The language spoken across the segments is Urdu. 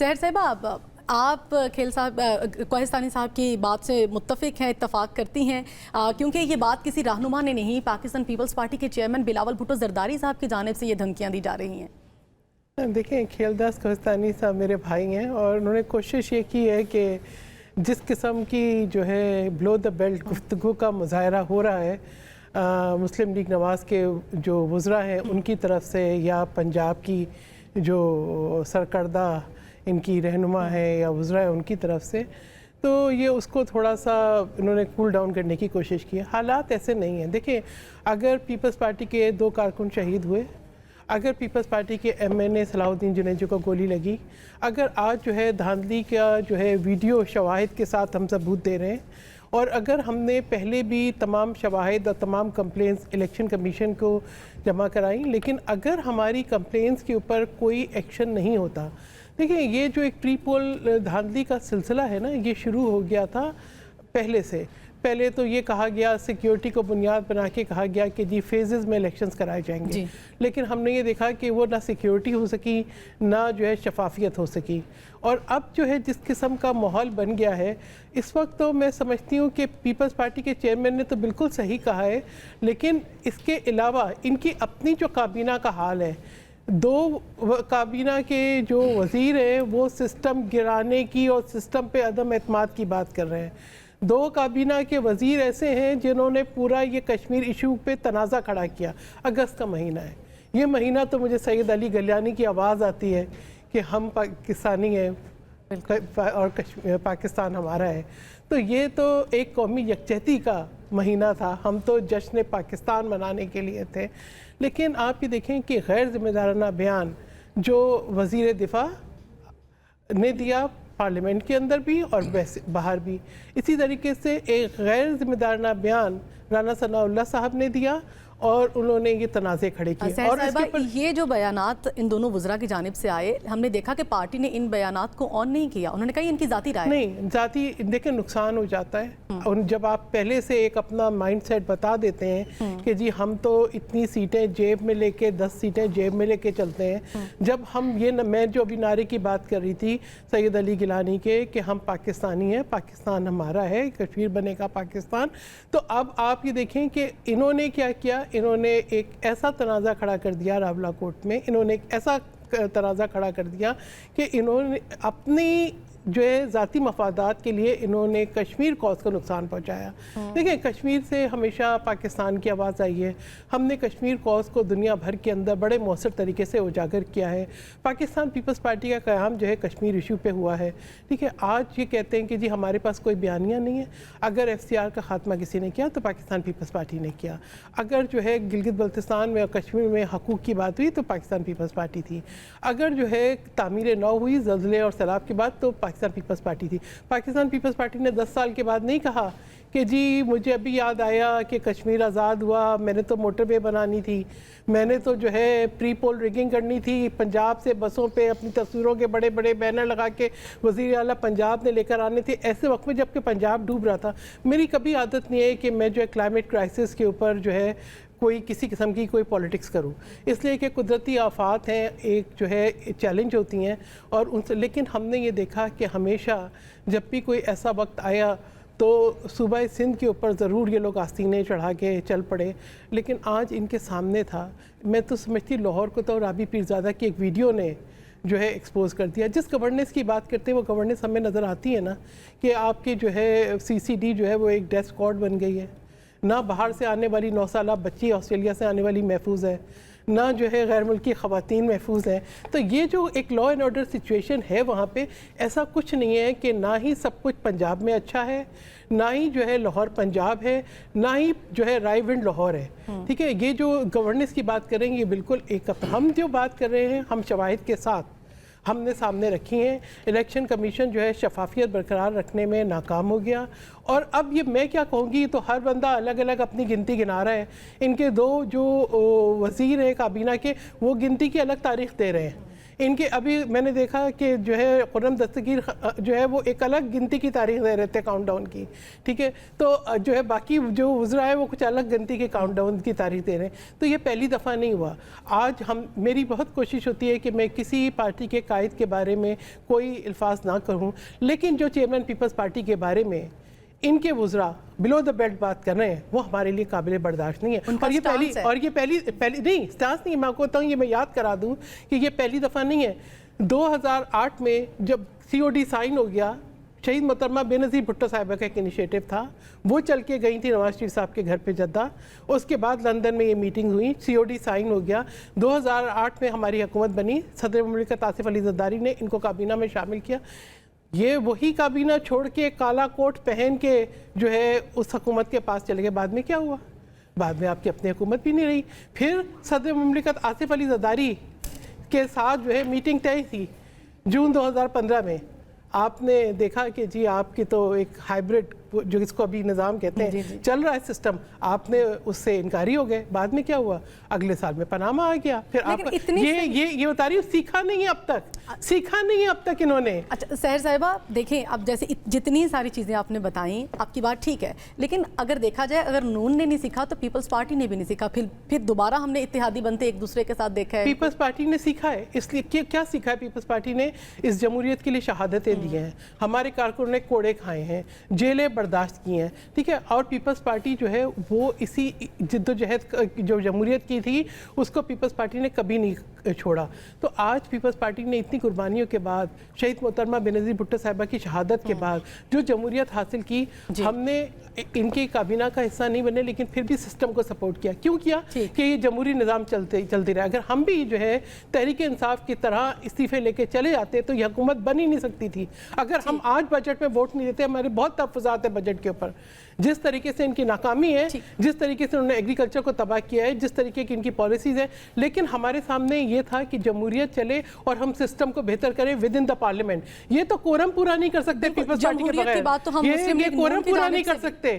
سحر صاحبہ، آپ کھیل صاحب کوہستانی صاحب کی بات سے متفق ہیں، اتفاق کرتی ہیں، کیونکہ یہ بات کسی رہنما نے نہیں، پاکستان پیپلز پارٹی کے چیئرمین بلاول بھٹو زرداری صاحب کی جانب سے یہ دھمکیاں دی جا رہی ہیں۔ دیکھیں، کھیلداس کوہستانی صاحب میرے بھائی ہیں اور انہوں نے کوشش یہ کی ہے کہ جس قسم کی جو ہے بلو دا بیلٹ گفتگو کا مظاہرہ ہو رہا ہے مسلم لیگ نواز کے جو وزراء ہیں ان کی طرف سے، یا پنجاب کی جو سرکردہ ان کی رہنما ہے یا وزراء ان کی طرف سے، تو یہ اس کو تھوڑا سا انہوں نے کول ڈاؤن کرنے کی کوشش کی ہے۔ حالات ایسے نہیں ہیں۔ دیکھیں، اگر پیپلز پارٹی کے 2 کارکن شہید ہوئے، اگر پیپلز پارٹی کے MNA صلاح الدین جنیجو کو گولی لگی، اگر آج جو ہے دھاندلی کا جو ہے ویڈیو شواہد کے ساتھ ہم ثبوت دے رہے ہیں، اور اگر ہم نے پہلے بھی تمام شواہد اور تمام کمپلینس الیکشن کمیشن کو جمع کرائیں، لیکن اگر ہماری کمپلینس کے اوپر کوئی ایکشن نہیں ہوتا، دیکھیں یہ جو ایک پری پول دھاندلی کا سلسلہ ہے نا، یہ شروع ہو گیا تھا پہلے سے۔ پہلے تو یہ کہا گیا، سیکیورٹی کو بنیاد بنا کے کہا گیا کہ جی فیزز میں الیکشنز کرائے جائیں گے، لیکن ہم نے یہ دیکھا کہ وہ نہ سیکیورٹی ہو سکی، نہ جو ہے شفافیت ہو سکی، اور اب جو ہے جس قسم کا ماحول بن گیا ہے اس وقت، تو میں سمجھتی ہوں کہ پیپلز پارٹی کے چیئرمین نے تو بالکل صحیح کہا ہے، لیکن اس کے علاوہ ان کی اپنی جو کابینہ کا حال ہے، 2 کابینہ کے جو وزیر ہیں وہ سسٹم گرانے کی اور سسٹم پہ عدم اعتماد کی بات کر رہے ہیں۔ 2 کابینہ کے وزیر ایسے ہیں جنہوں نے پورا یہ کشمیر ایشو پہ تنازع کھڑا کیا۔ اگست کا مہینہ ہے، یہ مہینہ تو مجھے سید علی گلیانی کی آواز آتی ہے کہ ہم پاکستانی ہیں اور پاکستان ہمارا ہے، تو یہ تو ایک قومی یکجہتی کا مہینہ تھا، ہم تو جشن پاکستان منانے کے لیے تھے۔ لیکن آپ یہ دیکھیں کہ غیر ذمہ دارانہ بیان جو وزیر دفاع نے دیا پارلیمنٹ کے اندر بھی اور باہر بھی، اسی طریقے سے ایک غیر ذمہ دارانہ بیان رانا ثناء اللہ صاحب نے دیا اور انہوں نے یہ تنازع کھڑے کیے۔ اور یہ جو بیانات ان دونوں وزراء کی جانب سے آئے، ہم نے دیکھا کہ پارٹی نے ان بیانات کو آن نہیں کیا، انہوں نے کہا ان کی ذاتی رائے نہیں، ذاتی دیکھیں نقصان ہو جاتا ہے، اور جب آپ پہلے سے ایک اپنا مائنڈ سیٹ بتا دیتے ہیں کہ جی ہم تو اتنی سیٹیں جیب میں لے کے 10 سیٹیں جیب میں لے کے چلتے ہیں، جب ہم میں جو ابھی نعرے کی بات کر رہی تھی سید علی گیلانی کے کہ ہم پاکستانی ہیں، پاکستان ہمارا ہے، کشمیر بنے گا پاکستان، تو اب آپ یہ دیکھیں کہ انہوں نے کیا کیا، انہوں نے ایک ایسا تنازع کھڑا کر دیا راولا کوٹ میں، انہوں نے ایک ایسا تنازع کھڑا کر دیا کہ انہوں نے اپنی جو ہے ذاتی مفادات کے لیے انہوں نے کشمیر کوز کو نقصان پہنچایا۔ دیکھیں، کشمیر سے ہمیشہ پاکستان کی آواز آئی ہے، ہم نے کشمیر کوز کو دنیا بھر کے اندر بڑے مؤثر طریقے سے اجاگر کیا ہے۔ پاکستان پیپلز پارٹی کا قیام جو ہے کشمیر ایشو پہ ہوا ہے، ٹھیک ہے۔ آج یہ کہتے ہیں کہ جی ہمارے پاس کوئی بیانیہ نہیں ہے، اگر FCR کا خاتمہ کسی نے کیا تو پاکستان پیپلز پارٹی نے کیا، اگر جو ہے گلگت بلتستان میں اور کشمیر میں حقوق کی بات ہوئی تو پاکستان پیپلز پارٹی تھی، اگر جو ہے تعمیر نو ہوئی زلزلے اور سیلاب کی بات تو پاکستان پیپلز پارٹی تھی۔ پاکستان پیپلز پارٹی نے 10 سال کے بعد نہیں کہا کہ جی مجھے ابھی یاد آیا کہ کشمیر آزاد ہوا، میں نے تو موٹر وے بنانی تھی، میں نے تو جو ہے پری پول ریگنگ کرنی تھی، پنجاب سے بسوں پہ اپنی تصویروں کے بڑے بڑے بینر لگا کے وزیر اعلیٰ پنجاب نے لے کر آنے تھے ایسے وقت میں جب کہ پنجاب ڈوب رہا تھا۔ میری کبھی عادت نہیں ہے کہ میں جو ہے کلائمیٹ کرائسس کے اوپر جو ہے کوئی کسی قسم کی کوئی پولیٹکس کروں، اس لیے کہ قدرتی آفات ہیں، ایک جو ہے چیلنج ہوتی ہیں، اور ان سے، لیکن ہم نے یہ دیکھا کہ ہمیشہ جب بھی کوئی ایسا وقت آیا تو صوبہ سندھ کے اوپر ضرور یہ لوگ آستینیں چڑھا کے چل پڑے، لیکن آج ان کے سامنے تھا۔ میں تو سمجھتی لاہور کو تو رابی پیرزادہ کی ایک ویڈیو نے جو ہے ایکسپوز کر دیا۔ جس گورننس کی بات کرتے ہیں وہ گورننس ہمیں نظر آتی ہے نا، کہ آپ کی جو ہے CCD جو ہے وہ ایک ڈیتھ اسکواڈ بن گئی ہے، نہ باہر سے آنے والی 9 سالہ بچی آسٹریلیا سے آنے والی محفوظ ہے، نہ جو ہے غیر ملکی خواتین محفوظ ہیں۔ تو یہ جو ایک لا اینڈ آرڈر سچویشن ہے وہاں پہ، ایسا کچھ نہیں ہے کہ نہ ہی سب کچھ پنجاب میں اچھا ہے، نہ ہی جو ہے لاہور پنجاب ہے، نہ ہی جو ہے رائے ونڈ لاہور ہے، ٹھیک ہے۔ یہ جو گورننس کی بات کریں گے بالکل ایک ہم جو بات کر رہے ہیں ہم شواہد کے ساتھ ہم نے سامنے رکھی ہیں۔ الیکشن کمیشن جو ہے شفافیت برقرار رکھنے میں ناکام ہو گیا، اور اب یہ میں کیا کہوں گی، تو ہر بندہ الگ الگ اپنی گنتی گنا رہا ہے۔ ان کے 2 جو وزیر ہیں کابینہ کے وہ گنتی کی الگ تاریخ دے رہے ہیں ان کے ابھی میں نے دیکھا کہ جو ہے خرم دستگیر جو ہے وہ ایک الگ گنتی کی تاریخ دے رہے تھے کاؤنٹ ڈاؤن کی، ٹھیک ہے، تو جو ہے باقی جو وزراء ہے وہ کچھ الگ گنتی کے کاؤنٹ ڈاؤن کی تاریخ دے رہے ہیں. تو یہ پہلی دفعہ نہیں ہوا. آج میری بہت کوشش ہوتی ہے کہ میں کسی پارٹی کے قائد کے بارے میں کوئی الفاظ نہ کروں، لیکن جو چیئرمین پیپلز پارٹی کے بارے میں ان کے وزراء بلو دا بیلٹ بات کر رہے ہیں وہ ہمارے لیے قابل برداشت نہیں ہے. اور یہ پہلی نہیں سٹانس نہیں، میں آپ کو بتاؤں، یہ میں یاد کرا دوں کہ یہ پہلی دفعہ نہیں ہے. 2008 میں جب COD سائن ہو گیا، شہید محترمہ بے نظیر بھٹو صاحبہ کا ایک انیشیٹو تھا، وہ چل کے گئی تھی نواز شریف صاحب کے گھر پہ جدہ. اس کے بعد لندن میں یہ میٹنگ ہوئی، COD سائن ہو گیا. 2008 میں ہماری حکومت بنی، صدر مملکت آصف علی زرداری نے ان کو کابینہ میں شامل کیا. یہ وہی کابینہ چھوڑ کے کالا کوٹ پہن کے جو ہے اس حکومت کے پاس چلے گئے. بعد میں کیا ہوا؟ بعد میں آپ کی اپنی حکومت بھی نہیں رہی. پھر صدر مملکت آصف علی زرداری کے ساتھ جو ہے میٹنگ طے تھی جون 2015 میں. آپ نے دیکھا کہ جی آپ کی تو ایک ہائیبرڈ جو اس کو ابھی نظام کہتے ہیں چل رہا ہے سسٹم، آپ نے اس سے انکاری ہو گئے. بعد میں کیا ہوا؟ اگلے سال میں پاناما آ گیا. پھر آپ یہ بتا رہی ہوں، سیکھا نہیں ہے اب تک انہوں نے. اچھا سحر صاحبہ دیکھیں، اب جیسے جتنی ساری چیزیں آپ نے بتائیں آپ کی بات ٹھیک ہے، لیکن اگر دیکھا جائے اگر نون نے نہیں سیکھا تو پیپلز پارٹی نے بھی نہیں سیکھا. پھر دوبارہ ہم نے اتحادی بنتے ایک دوسرے کے ساتھ دیکھا ہے. پیپلز پارٹی نے سیکھا ہے، اس لیے کیا سیکھا ہے پیپلز پارٹی نے؟ اس جمہوریت کے لیے شہادتیں دی ہیں، ہمارے کارکنوں نے کوڑے کھائے ہیں، جیلیں برداشت کی ہیں، ٹھیک ہے. اور پیپلز پارٹی جو ہے وہ اسی جد و جہد جو جمہوریت کی تھی اس کو پیپلز پارٹی نے کبھی نہیں چھوڑا. تو آج پیپلز پارٹی نے اتنی قربانیوں کے بعد، شہید محترمہ بے نظیر بھٹو صاحبہ کی شہادت کے بعد جو جمہوریت حاصل کی، ہم نے ان کی کابینہ کا حصہ نہیں بنے لیکن پھر بھی سسٹم کو سپورٹ کیا. کیوں کیا؟ کہ یہ جمہوری نظام چلتے رہا. اگر ہم بھی جو ہے تحریک انصاف کی طرح استعفے لے کے چلے جاتے تو یہ حکومت بن ہی نہیں سکتی تھی. اگر ہم آج بجٹ میں ووٹ نہیں دیتے، ہمارے بہت تحفظات ہیں بجٹ کے اوپر، جس طریقے سے ان کی ناکامی ہے، جس طریقے سے انہوں نے ایگریکلچر کو تباہ کیا ہے، جس طریقے کی ان کی پالیسیز ہیں. لیکن ہمارے سامنے یہ تھا کہ جمہوریت چلے اور ہم سسٹم کو بہتر کریں ود ان دا پارلیمنٹ. یہ تو کورم پورا نہیں کر سکتے پیپلز پارٹی کے بغیر، یہ کورم پورا نہیں کر سکتے.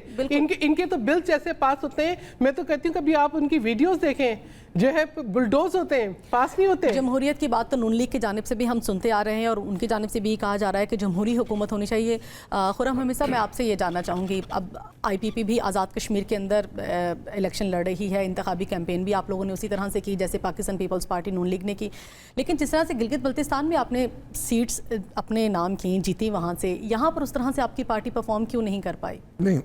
ان کے تو بلز ایسے پاس ہوتے ہیں، میں تو کہتی ہوں کبھی آپ ان کی ویڈیوز دیکھیں، جو ہے بلڈوز ہوتے ہیں، پاس نہیں ہوتے. جمہوریت کی بات تو نون لیگ کی جانب سے بھی ہم سنتے آ رہے ہیں اور ان کی جانب سے بھی کہا جا رہا ہے کہ جمہوری حکومت ہونی چاہیے. خرم حمید صاحب، میں آپ سے یہ جاننا چاہوں گی، اب IPP بھی آزاد کشمیر کے اندر الیکشن لڑ رہی ہے، انتخابی کیمپین بھی آپ لوگوں نے اسی طرح سے کی جیسے پاکستان پیپلز پارٹی نون لیگ نے کی، لیکن جس طرح سے گلگت بلتستان میں آپ نے سیٹس اپنے نام کی جیتی، وہاں سے یہاں پر اس طرح سے آپ کی پارٹی پرفارم کیوں نہیں کر پائی؟ نہیں،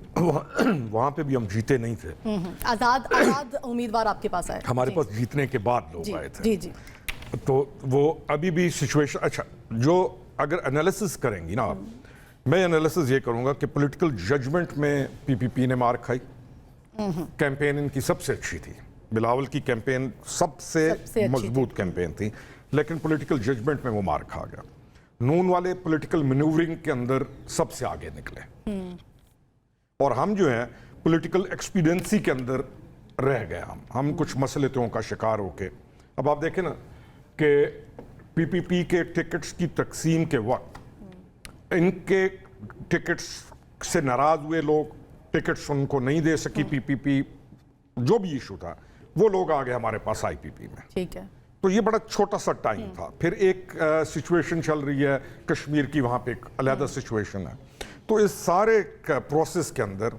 وہاں پہ بھی ہم جیتے نہیں تھے. آزاد امیدوار آپ کے پاس آئے، ہمارے پاس جیتنے کے بعد لوگ آئے تھے. جی تو وہ ابھی بھی سچویشن، اچھا جو اگر انالیسس کریں گی نا آپ، میں انالیسس یہ کروں گا کہ پولیٹیکل ججمنٹ میں PPP نے مار کھائی. کیمپین ان کی سب سے اچھی تھی، بلاول کی کیمپین سب سے مضبوط کیمپین تھی، لیکن پولیٹیکل ججمنٹ میں وہ مار کھا گیا. نون والے پولیٹیکل مینیورنگ کے اندر سب سے آگے نکلے، اور ہم جو ہیں پولیٹیکل ایکسپیڈینسی کے اندر رہ گئے. ہم کچھ مسئلوں کا شکار ہو کے. اب آپ دیکھیں نا کہ PPP کے ٹکٹس کی تقسیم کے وقت ان کے ٹکٹس سے ناراض ہوئے لوگ، ٹکٹس ان کو نہیں دے سکی PPP، جو بھی ایشو تھا وہ لوگ آ گئے ہمارے پاس IPP میں. ٹھیک ہے. تو یہ بڑا چھوٹا سا ٹائم تھا. پھر ایک سچویشن چل رہی ہے کشمیر کی، وہاں پہ ایک علیحدہ سچویشن ہے. تو اس سارے پروسیس کے اندر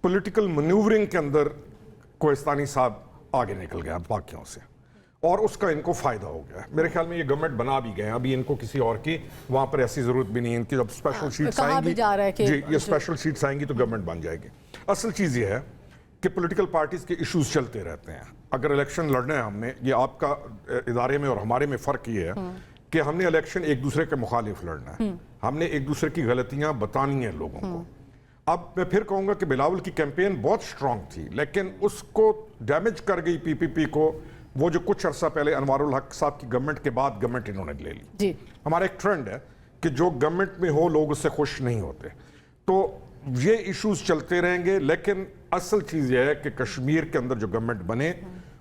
پولیٹیکل مینیورنگ کے اندر کوہستانی صاحب آگے نکل گیا باقیوں سے، اور اس کا ان کو فائدہ ہو گیا. میرے خیال میں یہ گورنمنٹ بنا بھی گئے ہیں، ابھی ان کو کسی اور کی وہاں پر ایسی ضرورت بھی نہیں ہے. ان کی جب اسپیشل شیٹس آئیں گی، جی یہ اسپیشل شیٹس آئیں گی تو گورنمنٹ بن جائے گی. اصل چیز یہ ہے کہ پولیٹیکل پارٹیز کے ایشوز چلتے رہتے ہیں. اگر الیکشن لڑنے ہیں ہم نے، یہ آپ کا ادارے میں اور ہمارے میں فرق یہ ہے کہ ہم نے الیکشن ایک دوسرے کے مخالف لڑنا ہے، ہم نے ایک دوسرے کی غلطیاں بتانی ہیں لوگوں کو. اب میں پھر کہوں گا کہ بلاول کی کیمپین بہت سٹرونگ تھی، لیکن اس کو ڈیمیج کر گئی PPP کو وہ جو کچھ عرصہ پہلے انوار الحق صاحب کی گورنمنٹ کے بعد گورنمنٹ انہوں نے لے لی. جی ہمارا ایک ٹرینڈ ہے کہ جو گورنمنٹ میں ہو لوگ اس سے خوش نہیں ہوتے. تو یہ ایشوز چلتے رہیں گے، لیکن اصل چیز یہ ہے کہ کشمیر کے اندر جو گورنمنٹ بنے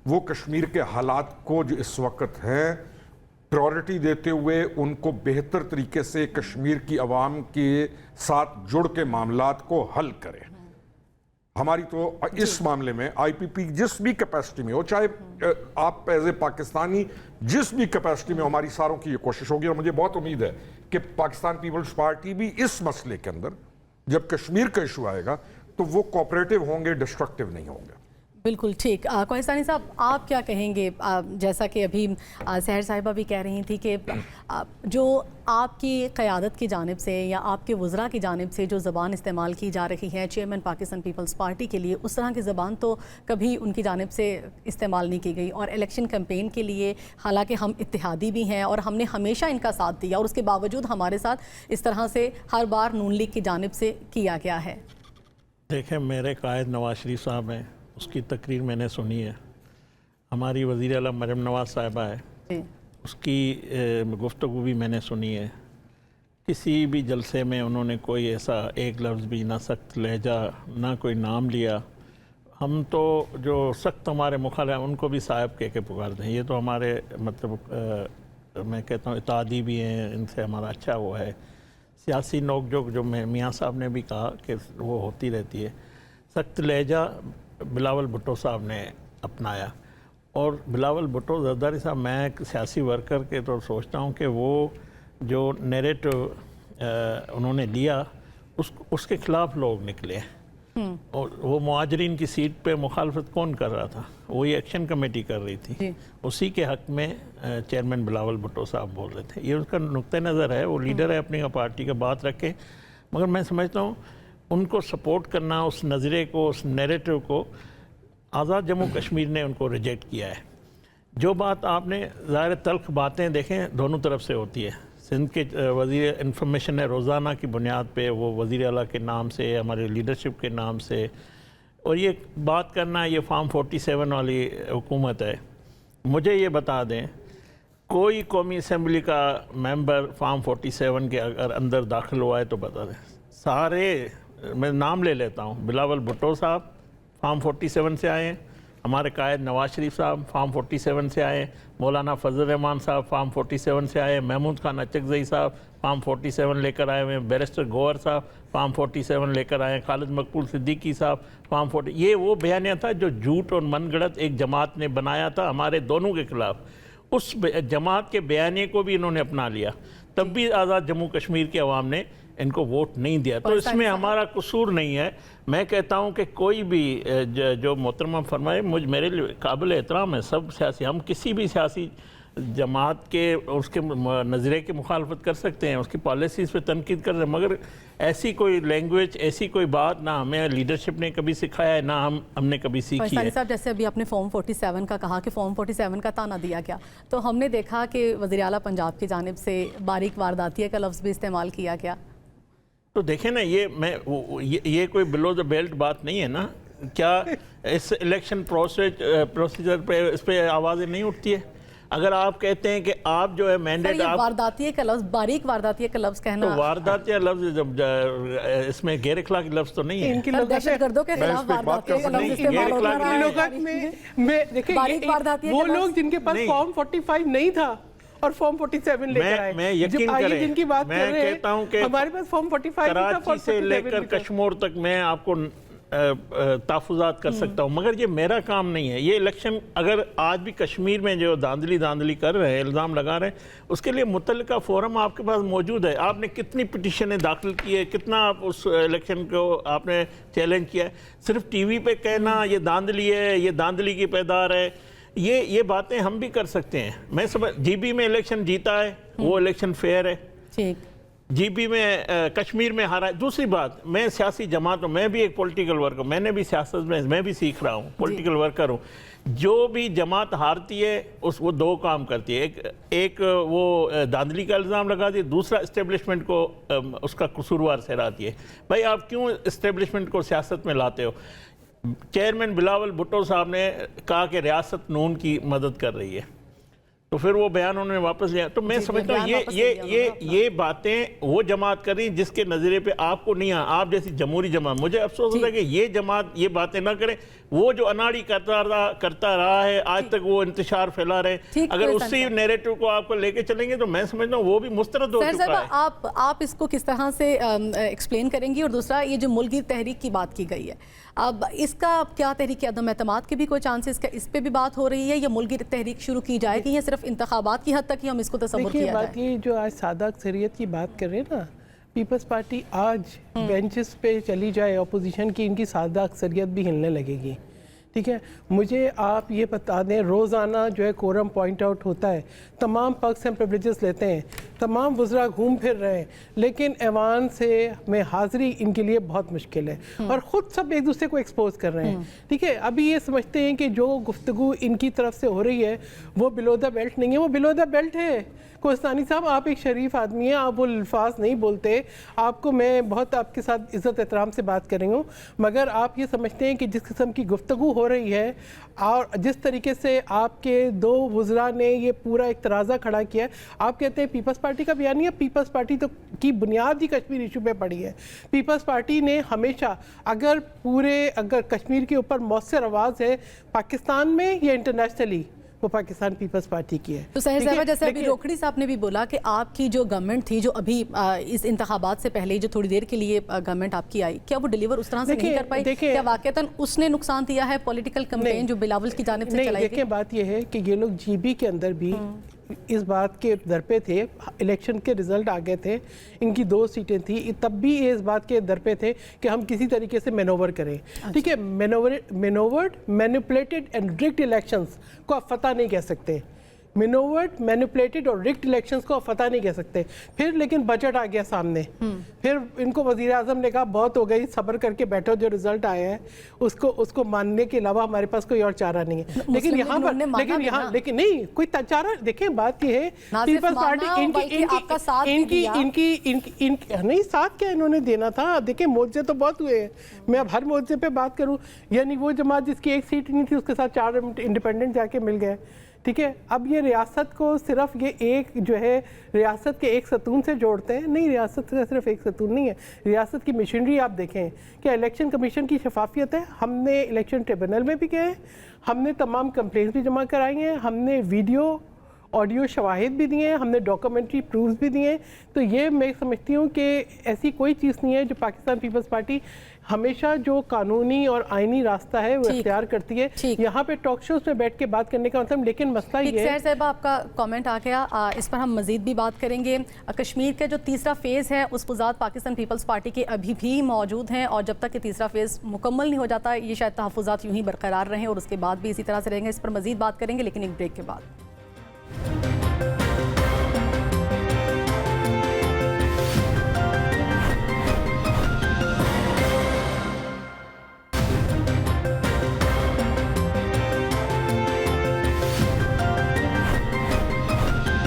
وہ کشمیر کے حالات کو جو اس وقت ہیں پریورٹی دیتے ہوئے ان کو بہتر طریقے سے کشمیر کی عوام کے ساتھ جڑ کے معاملات کو حل کرے. ہماری تو اس معاملے میں آئی پی پی جس بھی کیپیسٹی میں ہو، چاہے آپ ایز اے پاکستانی جس بھی کیپیسٹی میں، ہماری ساروں کی یہ کوشش ہوگی، اور مجھے بہت امید ہے کہ پاکستان پیپلز پارٹی بھی اس مسئلے کے اندر جب کشمیر کا ایشو آئے گا تو وہ کوآپریٹو ہوں گے، ڈسٹرکٹیو نہیں ہوں گے. بالکل ٹھیک. کوہستانی صاحب آپ کیا کہیں گے؟ جیسا کہ ابھی سحر صاحبہ بھی کہہ رہی تھی کہ جو آپ کی قیادت کی جانب سے یا آپ کے وزراء کی جانب سے جو زبان استعمال کی جا رہی ہے چیئرمین پاکستان پیپلز پارٹی کے لیے، اس طرح کی زبان تو کبھی ان کی جانب سے استعمال نہیں کی گئی، اور الیکشن کیمپین کے لیے حالانکہ ہم اتحادی بھی ہیں اور ہم نے ہمیشہ ان کا ساتھ دیا، اور اس کے باوجود ہمارے ساتھ اس طرح سے ہر بار نون لیگ کی جانب سے کیا گیا ہے. دیکھیں، میرے قائد نواز شریف صاحب ہیں، اس کی تقریر میں نے سنی ہے. ہماری وزیر اعلیٰ مریم نواز صاحبہ ہے، اس کی گفتگو بھی میں نے سنی ہے. کسی بھی جلسے میں انہوں نے کوئی ایسا ایک لفظ بھی، نہ سخت لہجہ، نہ کوئی نام لیا. ہم تو جو سخت ہمارے مخالف ہیں ان کو بھی صاحب کہہ کے پکارتے ہیں. یہ تو ہمارے مطلب میں کہتا ہوں اتحادی بھی ہیں، ان سے ہمارا اچھا وہ ہے. سیاسی نوک جھوک جو میاں صاحب نے بھی کہا کہ وہ ہوتی رہتی ہے. سخت لہجہ بلاول بھٹو صاحب نے اپنایا، اور بلاول بھٹو زرداری صاحب، میں ایک سیاسی ورکر کے طور سوچتا ہوں کہ وہ جو نیریٹو انہوں نے لیا اس کے خلاف لوگ نکلے. اور وہ مہاجرین کی سیٹ پہ مخالفت کون کر رہا تھا؟ وہی ایکشن کمیٹی کر رہی تھی. اسی کے حق میں چیئرمین بلاول بھٹو صاحب بول رہے تھے. یہ اس کا نقطہ نظر ہے، وہ لیڈر ہے اپنی پارٹی کا، بات رکھے. مگر میں سمجھتا ہوں ان کو سپورٹ کرنا، اس نظریے کو، اس نیریٹو کو، آزاد جموں کشمیر نے ان کو ریجیکٹ کیا ہے. جو بات آپ نے ظاہر تلخ باتیں دیکھیں دونوں طرف سے ہوتی ہے. سندھ کے وزیر انفارمیشن ہے، روزانہ کی بنیاد پہ وہ وزیر اعلیٰ کے نام سے، ہمارے لیڈرشپ کے نام سے، اور یہ بات کرنا یہ فارم 47 والی حکومت ہے. مجھے یہ بتا دیں کوئی قومی اسمبلی کا ممبر فارم 47 کے اگر اندر داخل ہوا ہے تو بتا دیں. سارے میں نام لے لیتا ہوں، بلاول بھٹو صاحب فارم 47 سے آئے ہیں، ہمارے قائد نواز شریف صاحب فارم 47 سے آئے ہیں، مولانا فضل الرحمان صاحب فارم 47 سے آئے ہیں، محمود خان اچکزئی صاحب فارم 47 لے کر آئے ہوئے ہیں، بیرسٹر گوہر صاحب فارم 47 لے کر آئے ہیں، خالد مقبول صدیقی صاحب فارم 40. یہ وہ بیانیہ تھا جو جھوٹ اور من گڑت ایک جماعت نے بنایا تھا ہمارے دونوں کے خلاف. اس جماعت کے بیانیے کو بھی انہوں نے اپنا لیا، تب بھی آزاد جموں کشمیر کے عوام نے ان کو ووٹ نہیں دیا. تو اس میں ہمارا قصور نہیں ہے. میں کہتا ہوں کہ کوئی بھی جو محترمہ فرمائے، میرے لیے قابل احترام ہے سب سیاسی، ہم کسی بھی سیاسی جماعت کے اس کے نظریے کی مخالفت کر سکتے ہیں، اس کی پالیسیز پہ تنقید کر رہے ہیں، مگر ایسی کوئی لینگویج، ایسی کوئی بات نہ ہمیں لیڈرشپ نے کبھی سکھایا ہے، نہ ہم نے کبھی سیکھی ہے. صاحب جیسے ابھی آپ نے فارم 47 کا کہا کہ فارم 47 کا تانا دیا گیا، تو ہم نے دیکھا کہ وزیر اعلیٰ پنجاب کی جانب سے باریک وارداتیہ کا لفظ بھی استعمال کیا گیا. تو دیکھیں نا، یہ کوئی بلو دا بیلٹ بات نہیں ہے نا. کیا اس الیکشن پروسیجر پہ اس پہ آوازیں نہیں اٹھتی ہے؟ اگر آپ کہتے ہیں کہ آپ جو ہے مینڈیٹ، آپ وارداتیہ کا لفظ، باریک وارداتیہ کا لفظ کہنا، تو وارداتیہ لفظ اس میں غیر اخلاقی لفظ تو نہیں ہے. دہشت گردوں کے خلاف وارداتیہ کا لفظ استعمال ہوتا ہے. وہ لوگ جن کے پاس فارم 45 نہیں تھا اور فارم 47 لے کر آئے، میں یقین کریں، جن کی بات کر رہے کہتا ہوں کہ ہمارے پاس فارم 45 کراچی سے لے کر کشمور تک میں آپ کو تحفظات کر سکتا ہوں، مگر یہ میرا کام نہیں ہے. یہ الیکشن اگر آج بھی کشمیر میں جو داندلی کر رہے ہیں، الزام لگا رہے ہیں، اس کے لیے متعلقہ فورم آپ کے پاس موجود ہے. آپ نے کتنی پٹیشنیں داخل کی ہے، کتنا آپ اس الیکشن کو آپ نے چیلنج کیا ہے. صرف ٹی وی پہ کہنا یہ داندلی ہے، یہ داندلی کی پیدار ہے، یہ باتیں ہم بھی کر سکتے ہیں. میں جی بی میں الیکشن جیتا ہے، وہ الیکشن فیئر ہے. جی بی میں کشمیر میں ہارا ہے. دوسری بات، میں سیاسی جماعت ہوں، میں بھی ایک پولیٹیکل ورکر ہوں، میں نے بھی سیاست میں بھی سیکھ رہا ہوں، پولیٹیکل ورکر ہوں. جو بھی جماعت ہارتی ہے وہ دو کام کرتی ہے، ایک وہ داندلی کا الزام لگاتی ہے، دوسرا اسٹیبلشمنٹ کو اس کا قصوروار ٹھہراتی ہے. بھائی آپ کیوں اسٹیبلشمنٹ کو سیاست میں لاتے ہو؟ چیئرمین بلاول بھٹو صاحب نے کہا کہ ریاست نون کی مدد کر رہی ہے. تو پھر وہ بیان انہوں نے واپس لیا. تو میں سمجھتا ہوں یہ باتیں وہ جماعت کر رہی ہیں جس کے نظریے پہ آپ کو نہیں آپ جیسی جمہوری جماعت, مجھے افسوس ہوتا ہے کہ یہ جماعت یہ باتیں نہ کرے. وہ جو اناڑی کرتا رہا ہے آج تک, وہ انتشار پھیلا رہے ہیں, اگر اسی نیریٹو کو آپ کو لے کے چلیں گے تو میں سمجھتا ہوں وہ بھی مسترد ہو چکا ہے. آپ اس کو کس طرح سے ایکسپلین کریں گی؟ اور دوسرا, یہ جو ملک گیر تحریک کی بات کی گئی ہے, اب اس کا کیا تحریک عدم اعتماد کے بھی کوئی چانسز اس پہ بھی بات ہو رہی ہے, یا ملک گیر تحریک شروع کی جائے گی, یا صرف انتخابات کی حد تک ہی ہم اس کو تصور کیا جائے؟ بات یہ جو آج سادہ اکثریت کی بات کر رہے ہیں نا, پیپلز پارٹی آج بینچز پہ چلی جائے اپوزیشن کی, ان کی سادہ اکثریت بھی ہلنے لگے گی. ٹھیک ہے, مجھے آپ یہ بتا دیں, روزانہ جو ہے کورم پوائنٹ آؤٹ ہوتا ہے, تمام پرکس اینڈ پریویلیجز لیتے ہیں, تمام وزراء گھوم پھر رہے ہیں, لیکن ایوان سے میں حاضری ان کے لیے بہت مشکل ہے, اور خود سب ایک دوسرے کو ایکسپوز کر رہے ہیں. ٹھیک ہے, ابھی یہ سمجھتے ہیں کہ جو گفتگو ان کی طرف سے ہو رہی ہے وہ بلو دا بیلٹ نہیں ہے, وہ بلو دا بیلٹ ہے. کوہستانی صاحب, آپ ایک شریف آدمی ہیں, آپ وہ الفاظ نہیں بولتے, آپ کو میں بہت آپ کے ساتھ عزت احترام سے بات کر رہی ہوں, مگر آپ یہ سمجھتے ہیں کہ جس قسم کی گفتگو ہو رہی ہے اور جس طریقے سے آپ کے دو وزراء نے یہ پورا ایک ترازہ کھڑا کیا ہے, آپ کہتے ہیں پیپلز پارٹی کا بیان نہیں ہے. پیپلز پارٹی تو کی بنیاد ہی کشمیر ایشو پہ پڑی ہے. پیپلز پارٹی نے ہمیشہ اگر کشمیر کے اوپر مؤثر آواز ہے پاکستان میں یا انٹرنیشنلی, وہ پاکستان پیپلز پارٹی کی ہے. تو سہر صاحبہ, جیسے ابھی روکھڑی صاحب نے بھی بولا کہ آپ کی جو گورنمنٹ تھی, جو ابھی اس انتخابات سے پہلے جو تھوڑی دیر کے لیے گورنمنٹ آپ کی آئی, کیا وہ ڈیلیور اس طرح سے نہیں کر پائی؟ کیا واقعتاً اس نے نقصان دیا ہے پولیٹیکل کمپین جو بلاول کی جانب سے چلائی گئی؟ دیکھیں, بات یہ ہے کہ یہ لوگ جی بی کے اندر بھی اس بات کے در پہ تھے, الیکشن کے رزلٹ آ گئے تھے, ان کی 2 سیٹیں تھیں, تب بھی یہ اس بات کے در پہ تھے کہ ہم کسی طریقے سے مینوور کریں. ٹھیک ہے, مینوورڈ, مینیپولیٹڈ اینڈ رگڈ الیکشنز کو آپ فتح نہیں کہہ سکتے. مینوورڈ, مینیپولیٹڈ اور رگڈ الیکشنز کو آپ فتح نہیں کہہ سکتے. پھر لیکن بجٹ آ گیا سامنے, پھر ان کو وزیر اعظم نے کہا بہت ہو گئی, صبر کر کے بیٹھو, جو رزلٹ آیا ہے اس کو ماننے کے علاوہ ہمارے پاس کوئی اور چارہ نہیں ہے. لیکن یہاں پر لیکن نہیں کوئی چارہ. دیکھیں, بات یہ ہے پیپلز پارٹی نہیں ساتھ کیا انہوں نے دینا تھا. دیکھیں, معجزے تو بہت ہوئے ہیں, میں اب ہر معجزے پہ بات کروں, یعنی وہ جماعت جس کی 1 سیٹ نہیں تھی اس کے ساتھ 4 انڈیپینڈنٹ جا کے مل گئے. ٹھیک ہے, اب یہ ریاست کو صرف یہ ایک جو ہے ریاست کے ایک ستون سے جوڑتے ہیں. نہیں, ریاست کا صرف ایک ستون نہیں ہے, ریاست کی مشینری آپ دیکھیں کہ الیکشن کمیشن کی شفافیت ہے. ہم نے الیکشن ٹریبونل میں بھی گئے, ہم نے تمام کمپلینس بھی جمع کرائی ہیں, ہم نے ویڈیو آڈیو شواہد بھی دیے ہیں, ہم نے ڈاکومنٹری پروفز بھی دیے ہیں. تو یہ میں سمجھتی ہوں کہ ایسی کوئی چیز نہیں ہے جو پاکستان پیپلز پارٹی ہمیشہ جو قانونی اور آئینی راستہ ہے وہ اختیار کرتی ہے. یہاں پہ ٹاک شوز پہ بیٹھ کے بات کرنے کا مطلب, لیکن مسئلہ یہ ہے. سہر صاحبہ, آپ کا کامنٹ آ گیا, اس پر ہم مزید بھی بات کریں گے. کشمیر کا جو تیسرا فیز ہے اس وزارت پاکستان پیپلز پارٹی کے ابھی بھی موجود ہیں, اور جب تک کہ تیسرا فیز مکمل نہیں ہو جاتا یہ شاید تحفظات یوں ہی برقرار رہیں اور اس کے بعد بھی اسی طرح سے رہیں گے. اس پر مزید بات کریں گے لیکن ایک بریک کے بعد.